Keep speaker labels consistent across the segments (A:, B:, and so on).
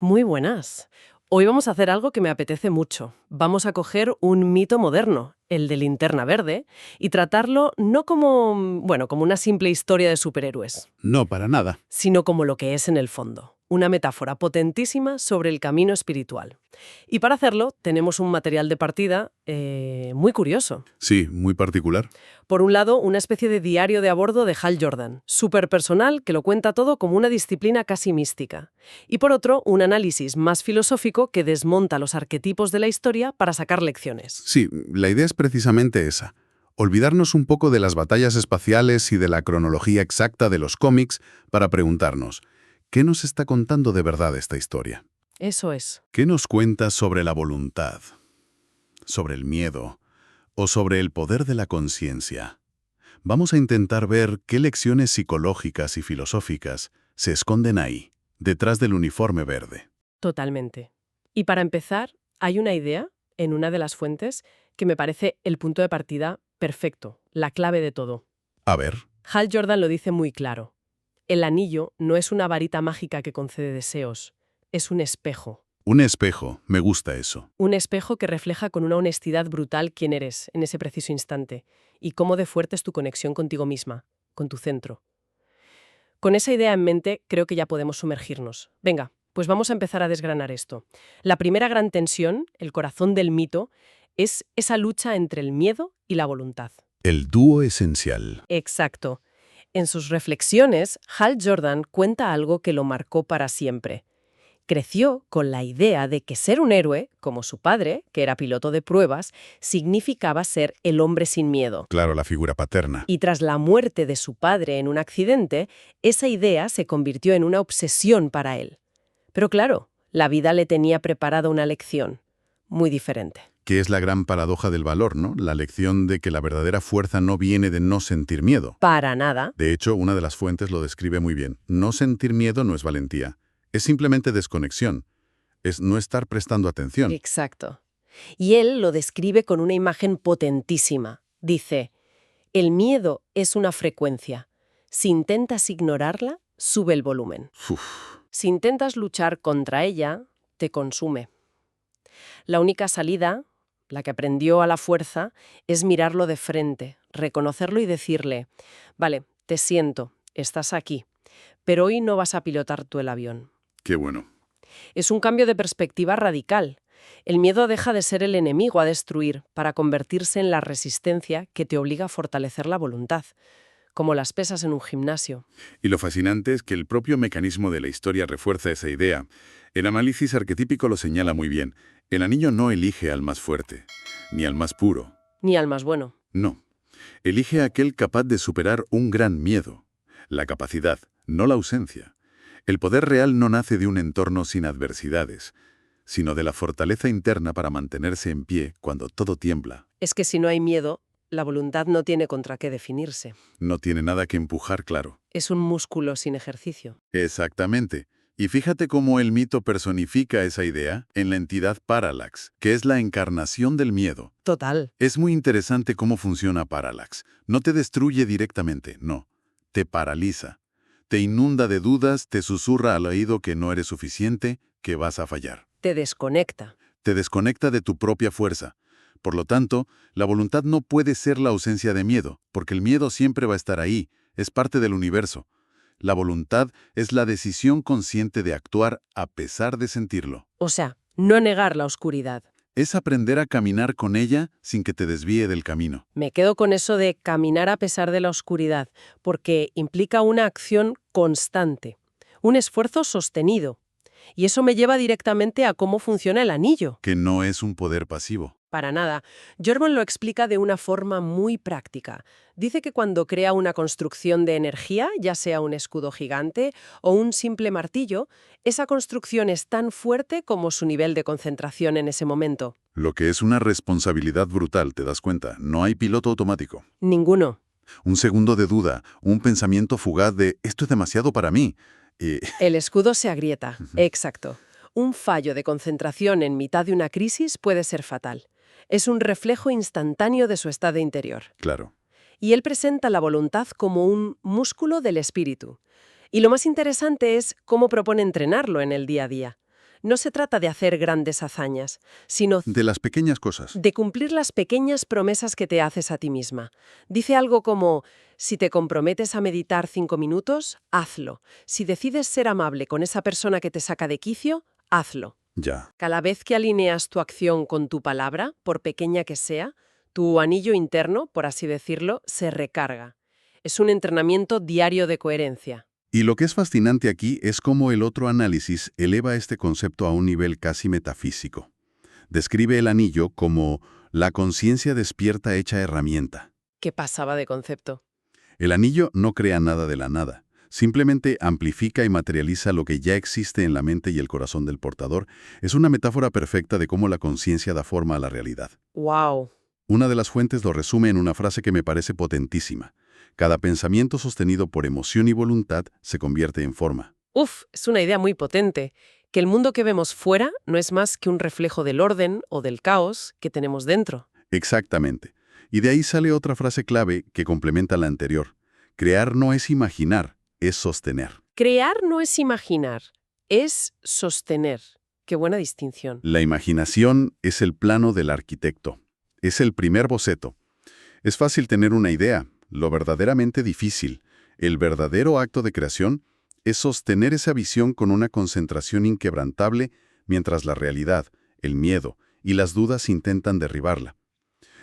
A: Muy buenas. Hoy vamos a hacer algo que me apetece mucho. Vamos a coger un mito moderno, el de Linterna Verde, y tratarlo no como, bueno, como una simple historia de superhéroes,
B: No, para nada.
A: sino como lo que es en el fondo, una metáfora potentísima sobre el camino espiritual. Y para hacerlo tenemos un material de partida muy curioso.
B: Sí, muy particular.
A: Por un lado, una especie de diario de a bordo de Hal Jordan, súper personal que lo cuenta todo como una disciplina casi mística. Y por otro, un análisis más filosófico que desmonta los arquetipos de la historia para sacar lecciones.
B: Sí, la idea es precisamente esa. Olvidarnos un poco de las batallas espaciales y de la cronología exacta de los cómics para preguntarnos, ¿qué nos está contando de verdad esta historia?
A: Eso es.
B: ¿Qué nos cuenta sobre la voluntad, sobre el miedo o sobre el poder de la conciencia? Vamos a intentar ver qué lecciones psicológicas y filosóficas se esconden ahí, detrás del uniforme verde.
A: Totalmente. Y para empezar, hay una idea en una de las fuentes que me parece el punto de partida perfecto, la clave de todo.
B: A ver,
A: Hal Jordan lo dice muy claro. El anillo no es una varita mágica que concede deseos, es un espejo.
B: un espejo, me gusta eso.
A: Un espejo que refleja con una honestidad brutal quién eres en ese preciso instante y cómo de fuerte es tu conexión contigo misma, con tu centro. Con esa idea en mente, creo que ya podemos sumergirnos. Venga, pues vamos a empezar a desgranar esto. La primera gran tensión, el corazón del mito, es esa lucha entre el miedo y la voluntad.
B: El dúo esencial.
A: Exacto. En sus reflexiones, Hal Jordan cuenta algo que lo marcó para siempre. Creció con la idea de que ser un héroe, como su padre, que era piloto de pruebas, significaba ser el hombre sin miedo.
B: Claro, la figura paterna.
A: Y tras la muerte de su padre en un accidente, esa idea se convirtió en una obsesión para él. Pero claro, la vida le tenía preparada una lección muy diferente.
B: Que es la gran paradoja del valor, ¿no? La lección de que la verdadera fuerza no viene de no sentir miedo.
A: Para nada.
B: De hecho, una de las fuentes lo describe muy bien. No sentir miedo no es valentía. Es simplemente desconexión. Es no estar prestando atención.
A: Exacto. Y él lo describe con una imagen potentísima. Dice, el miedo es una frecuencia. Si intentas ignorarla, sube el volumen.
B: Uf,
A: Si intentas luchar contra ella, te consume. La única salida, la que aprendió a la fuerza, es mirarlo de frente, reconocerlo y decirle, vale, te siento, estás aquí, pero hoy no vas a pilotar tú el avión.
B: qué bueno.
A: Es un cambio de perspectiva radical. El miedo deja de ser el enemigo a destruir para convertirse en la resistencia que te obliga a fortalecer la voluntad, como las pesas en un gimnasio.
B: Y lo fascinante es que el propio mecanismo de la historia refuerza esa idea. El análisis arquetípico lo señala muy bien. El anillo no elige al más fuerte, ni al más puro.
A: Ni al más bueno.
B: No. Elige a aquel capaz de superar un gran miedo. La capacidad, no la ausencia. El poder real no nace de un entorno sin adversidades, sino de la fortaleza interna para mantenerse en pie cuando todo tiembla.
A: Es que si no hay miedo, la voluntad no tiene contra qué definirse.
B: No tiene nada que empujar, claro.
A: Es un músculo sin ejercicio.
B: Exactamente. Y fíjate cómo el mito personifica esa idea en la entidad Parallax, que es la encarnación del miedo.
A: Total.
B: Es muy interesante cómo funciona Parallax. No te destruye directamente, no. Te paraliza. Te inunda de dudas, te susurra al oído que no eres suficiente, que vas a fallar.
A: Te desconecta.
B: Te desconecta de tu propia fuerza. Por lo tanto, la voluntad no puede ser la ausencia de miedo, porque el miedo siempre va a estar ahí, es parte del universo. La voluntad es la decisión consciente de actuar a pesar de sentirlo.
A: O sea, no negar la oscuridad.
B: Es aprender a caminar con ella sin que te desvíe del camino.
A: Me quedo con eso de caminar a pesar de la oscuridad, porque implica una acción constante, un esfuerzo sostenido. Y eso me lleva directamente a cómo funciona el anillo.
B: Que no es un poder pasivo.
A: Para nada. Jordan lo explica de una forma muy práctica. Dice que cuando crea una construcción de energía, ya sea un escudo gigante o un simple martillo, esa construcción es tan fuerte como su nivel de concentración en ese momento.
B: Lo que es una responsabilidad brutal, ¿te das cuenta? No hay piloto automático.
A: Ninguno.
B: Un segundo de duda, un pensamiento fugaz de «esto es demasiado para mí».
A: El escudo se agrieta. Exacto. Un fallo de concentración en mitad de una crisis puede ser fatal. Es un reflejo instantáneo de su estado interior.
B: Claro.
A: Y él presenta la voluntad como un músculo del espíritu. Y lo más interesante es cómo propone entrenarlo en el día a día. No se trata de hacer grandes hazañas, sino
B: De las pequeñas cosas.
A: de cumplir las pequeñas promesas que te haces a ti misma. Dice algo como, si te comprometes a meditar 5 minutos, hazlo. Si decides ser amable con esa persona que te saca de quicio, hazlo.
B: Ya.
A: Cada vez que alineas tu acción con tu palabra, por pequeña que sea, tu anillo interno, por así decirlo, se recarga. Es un entrenamiento diario de coherencia.
B: Y lo que es fascinante aquí es cómo el otro análisis eleva este concepto a un nivel casi metafísico. Describe el anillo como la conciencia despierta hecha herramienta.
A: ¿Qué pasaba de concepto?
B: El anillo no crea nada de la nada, simplemente amplifica y materializa lo que ya existe en la mente y el corazón del portador. Es una metáfora perfecta de cómo la conciencia da forma a la realidad.
A: ¡Wow!
B: Una de las fuentes lo resume en una frase que me parece potentísima. Cada pensamiento sostenido por emoción y voluntad se convierte en forma.
A: Uf, es una idea muy potente. Que el mundo que vemos fuera no es más que un reflejo del orden o del caos que tenemos dentro.
B: Exactamente. Y de ahí sale otra frase clave que complementa la anterior. Crear no es imaginar, es sostener.
A: Crear no es imaginar, es sostener. Qué buena distinción.
B: La imaginación es el plano del arquitecto. Es el primer boceto. Es fácil tener una idea. Lo verdaderamente difícil, el verdadero acto de creación, es sostener esa visión con una concentración inquebrantable mientras la realidad, el miedo y las dudas intentan derribarla.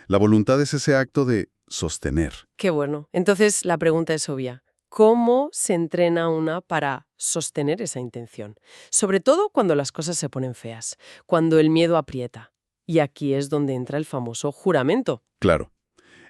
B: La voluntad es ese acto de sostener.
A: Qué bueno. Entonces la pregunta es obvia. ¿Cómo se entrena una para sostener esa intención? Sobre todo cuando las cosas se ponen feas, cuando el miedo aprieta. Y aquí es donde entra el famoso juramento.
B: Claro,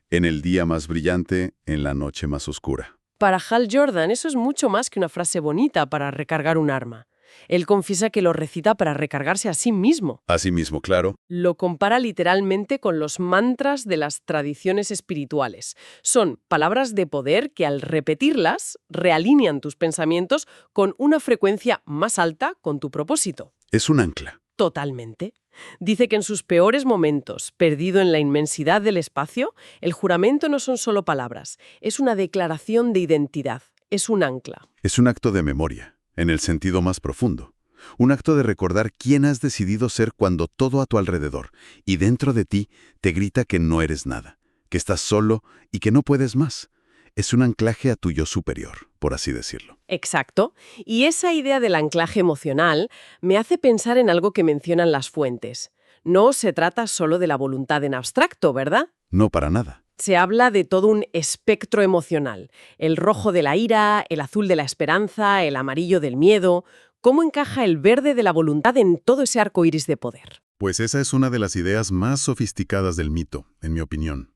B: en el día más brillante, en la noche más oscura.
A: Para Hal Jordan eso es mucho más que una frase bonita para recargar un arma. Él confiesa que lo recita para recargarse a sí mismo.
B: Asimismo, claro,
A: Lo compara literalmente con los mantras de las tradiciones espirituales. Son palabras de poder que al repetirlas realinean tus pensamientos con una frecuencia más alta con tu propósito.
B: es un ancla.
A: Totalmente. Dice que en sus peores momentos, perdido en la inmensidad del espacio, el juramento no son solo palabras, es una declaración de identidad, es un ancla.
B: Es un acto de memoria, en el sentido más profundo. Un acto de recordar quién has decidido ser cuando todo a tu alrededor y dentro de ti te grita que no eres nada, que estás solo y que no puedes más. Es un anclaje a tu yo superior, por así decirlo.
A: Exacto. Y esa idea del anclaje emocional me hace pensar en algo que mencionan las fuentes. No se trata solo de la voluntad en abstracto, ¿verdad?
B: No para nada.
A: Se habla de todo un espectro emocional. El rojo de la ira, el azul de la esperanza, el amarillo del miedo. ¿Cómo encaja el verde de la voluntad en todo ese arco iris de poder?
B: Pues esa es una de las ideas más sofisticadas del mito, en mi opinión.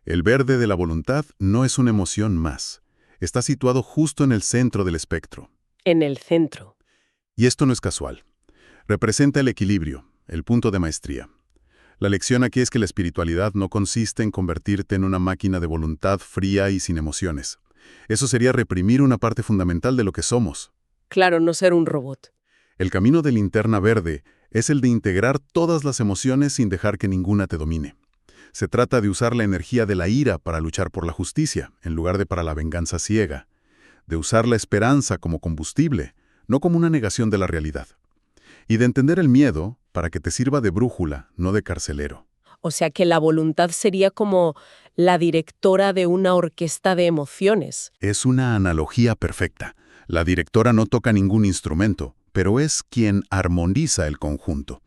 B: El verde de la voluntad no es una emoción más. Está situado justo en el centro del espectro.
A: En el centro.
B: Y esto no es casual. Representa el equilibrio, el punto de maestría. La lección aquí es que la espiritualidad no consiste en convertirte en una máquina de voluntad fría y sin emociones. Eso sería reprimir una parte fundamental de lo que somos.
A: Claro, no ser un robot.
B: El camino de linterna verde es el de integrar todas las emociones sin dejar que ninguna te domine. Se trata de usar la energía de la ira para luchar por la justicia, en lugar de para la venganza ciega. De usar la esperanza como combustible, no como una negación de la realidad. Y de entender el miedo para que te sirva de brújula, no de carcelero.
A: O sea que la voluntad sería como la directora de una orquesta de emociones.
B: Es una analogía perfecta. La directora no toca ningún instrumento, pero es quien armoniza el conjunto.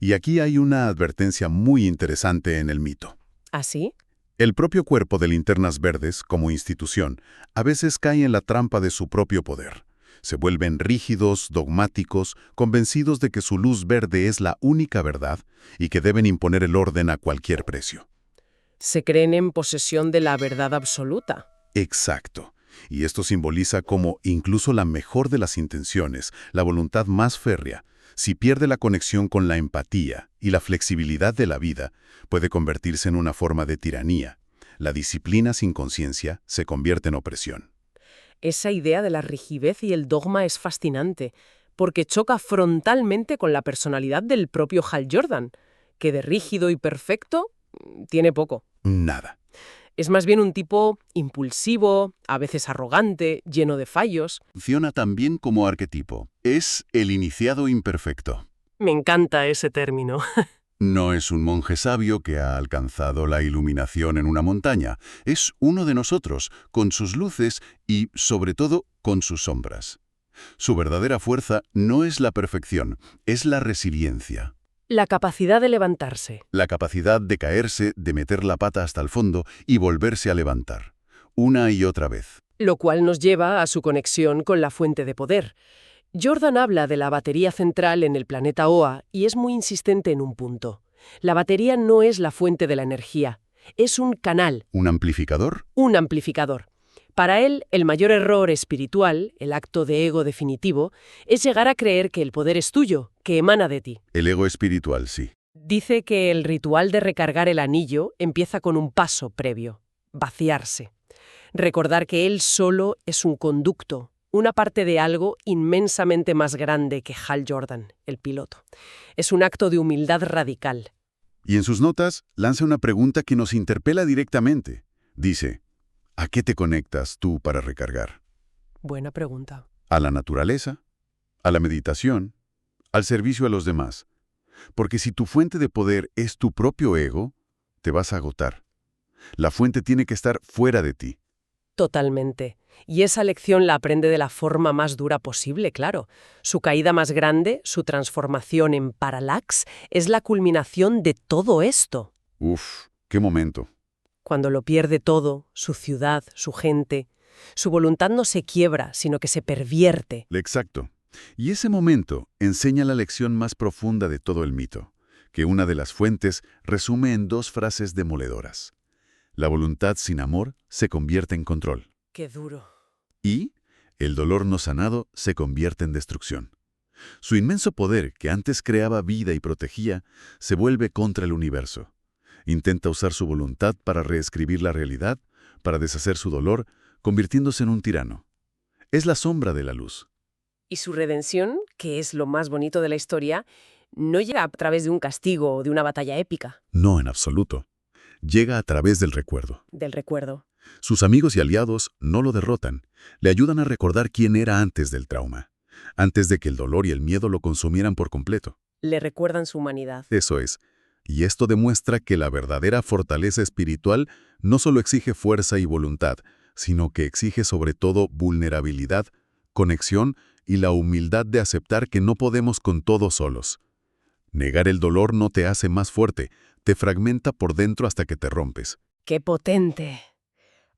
B: Y aquí hay una advertencia muy interesante en el mito.
A: ¿Así?
B: El propio cuerpo de Linternas Verdes, como institución, a veces cae en la trampa de su propio poder. Se vuelven rígidos, dogmáticos, convencidos de que su luz verde es la única verdad y que deben imponer el orden a cualquier precio.
A: Se creen en posesión de la verdad absoluta.
B: Exacto. Y esto simboliza cómo incluso la mejor de las intenciones, la voluntad más férrea, si pierde la conexión con la empatía y la flexibilidad de la vida, puede convertirse en una forma de tiranía. La disciplina sin conciencia se convierte en opresión.
A: Esa idea de la rigidez y el dogma es fascinante, porque choca frontalmente con la personalidad del propio Hal Jordan, que de rígido y perfecto tiene poco.
B: Nada.
A: Es más bien un tipo impulsivo, a veces arrogante, lleno de fallos.
B: Funciona también como arquetipo. Es el iniciado imperfecto.
A: Me encanta ese término.
B: No es un monje sabio que ha alcanzado la iluminación en una montaña. Es uno de nosotros, con sus luces y, sobre todo, con sus sombras. Su verdadera fuerza no es la perfección, es la resiliencia.
A: La capacidad de levantarse.
B: La capacidad de caerse, de meter la pata hasta el fondo y volverse a levantar. Una y otra vez.
A: Lo cual nos lleva a su conexión con la fuente de poder. Jordan habla de la batería central en el planeta Oa y es muy insistente en un punto. La batería no es la fuente de la energía, es un canal,
B: ¿Un amplificador?
A: un amplificador. Para él, el mayor error espiritual, el acto de ego definitivo, es llegar a creer que el poder es tuyo, que emana de ti.
B: El ego espiritual, sí.
A: Dice que el ritual de recargar el anillo empieza con un paso previo, vaciarse. Recordar que él solo es un conducto, una parte de algo inmensamente más grande que Hal Jordan, el piloto. Es un acto de humildad radical.
B: Y en sus notas lanza una pregunta que nos interpela directamente. Dice, ¿a qué te conectas tú para recargar?
A: Buena pregunta.
B: ¿A la naturaleza? ¿A la meditación? ¿Al servicio a los demás? Porque si tu fuente de poder es tu propio ego, te vas a agotar. La fuente tiene que estar fuera de ti.
A: Totalmente. Y esa lección la aprende de la forma más dura posible, claro. Su caída más grande, su transformación en Parallax, es la culminación de todo esto.
B: Uf, qué momento.
A: Cuando lo pierde todo, su ciudad, su gente, su voluntad no se quiebra, sino que se pervierte.
B: Exacto. Y ese momento enseña la lección más profunda de todo el mito, que una de las fuentes resume en 2 frases demoledoras. La voluntad sin amor se convierte en control.
A: Qué duro.
B: Y el dolor no sanado se convierte en destrucción. Su inmenso poder, que antes creaba vida y protegía, se vuelve contra el universo. Intenta usar su voluntad para reescribir la realidad, para deshacer su dolor, convirtiéndose en un tirano. Es la sombra de la luz.
A: Y su redención, que es lo más bonito de la historia, no llega a través de un castigo o de una batalla épica,
B: No en absoluto. Llega a través del recuerdo.
A: del recuerdo.
B: Sus amigos y aliados no lo derrotan, le ayudan a recordar quién era antes del trauma, antes de que el dolor y el miedo lo consumieran por completo.
A: Le recuerdan su humanidad.
B: Eso es. Y esto demuestra que la verdadera fortaleza espiritual no solo exige fuerza y voluntad, sino que exige sobre todo vulnerabilidad, conexión y la humildad de aceptar que no podemos con todo solos. Negar el dolor no te hace más fuerte, te fragmenta por dentro hasta que te rompes.
A: ¡Qué potente!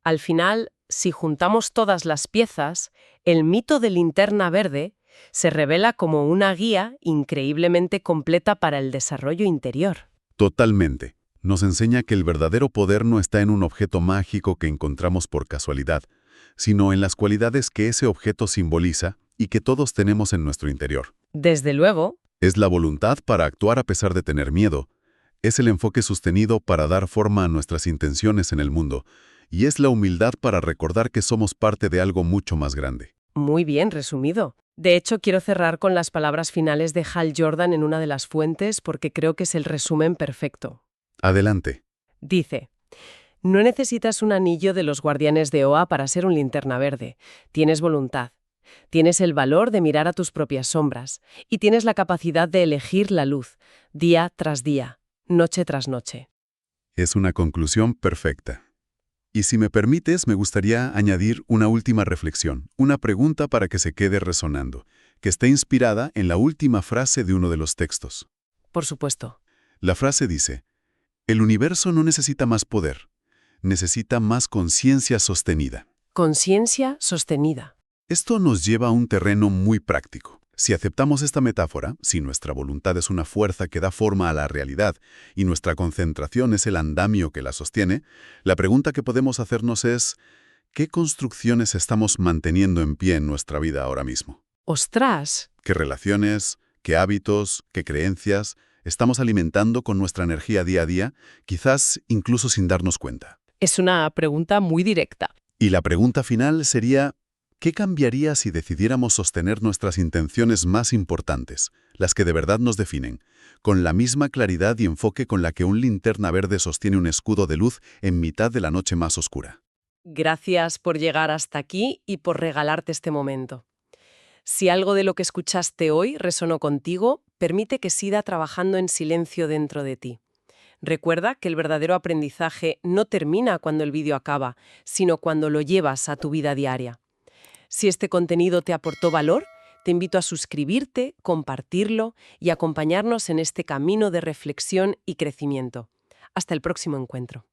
A: Al final, si juntamos todas las piezas, el mito de Linterna Verde se revela como una guía increíblemente completa para el desarrollo interior.
B: Totalmente. Nos enseña que el verdadero poder no está en un objeto mágico que encontramos por casualidad, sino en las cualidades que ese objeto simboliza y que todos tenemos en nuestro interior.
A: Desde luego,
B: Es la voluntad para actuar a pesar de tener miedo. Es el enfoque sostenido para dar forma a nuestras intenciones en el mundo. Y es la humildad para recordar que somos parte de algo mucho más grande.
A: muy bien resumido. De hecho, quiero cerrar con las palabras finales de Hal Jordan en una de las fuentes porque creo que es el resumen perfecto.
B: Adelante.
A: Dice, no necesitas un anillo de los guardianes de Oa para ser un linterna verde. Tienes voluntad. Tienes el valor de mirar a tus propias sombras. Y tienes la capacidad de elegir la luz, día tras día, noche tras noche.
B: Es una conclusión perfecta. Y si me permites, me gustaría añadir una última reflexión, una pregunta para que se quede resonando, que está inspirada en la última frase de uno de los textos.
A: Por supuesto.
B: La frase dice, el universo no necesita más poder, necesita más conciencia sostenida.
A: Conciencia sostenida.
B: Esto nos lleva a un terreno muy práctico. Si aceptamos esta metáfora, si nuestra voluntad es una fuerza que da forma a la realidad y nuestra concentración es el andamio que la sostiene, la pregunta que podemos hacernos es, ¿qué construcciones estamos manteniendo en pie en nuestra vida ahora mismo?
A: ¡Ostras!
B: ¿Qué relaciones, qué hábitos, qué creencias estamos alimentando con nuestra energía día a día, quizás incluso sin darnos cuenta?
A: Es una pregunta muy directa.
B: Y la pregunta final sería, ¿Qué cambiaría si decidiéramos sostener nuestras intenciones más importantes, las que de verdad nos definen, con la misma claridad y enfoque con la que un linterna verde sostiene un escudo de luz en mitad de la noche más oscura?
A: Gracias por llegar hasta aquí y por regalarte este momento. Si algo de lo que escuchaste hoy resonó contigo, permite que siga trabajando en silencio dentro de ti. Recuerda que el verdadero aprendizaje no termina cuando el vídeo acaba, sino cuando lo llevas a tu vida diaria. Si este contenido te aportó valor, te invito a suscribirte, compartirlo y acompañarnos en este camino de reflexión y crecimiento. Hasta el próximo encuentro.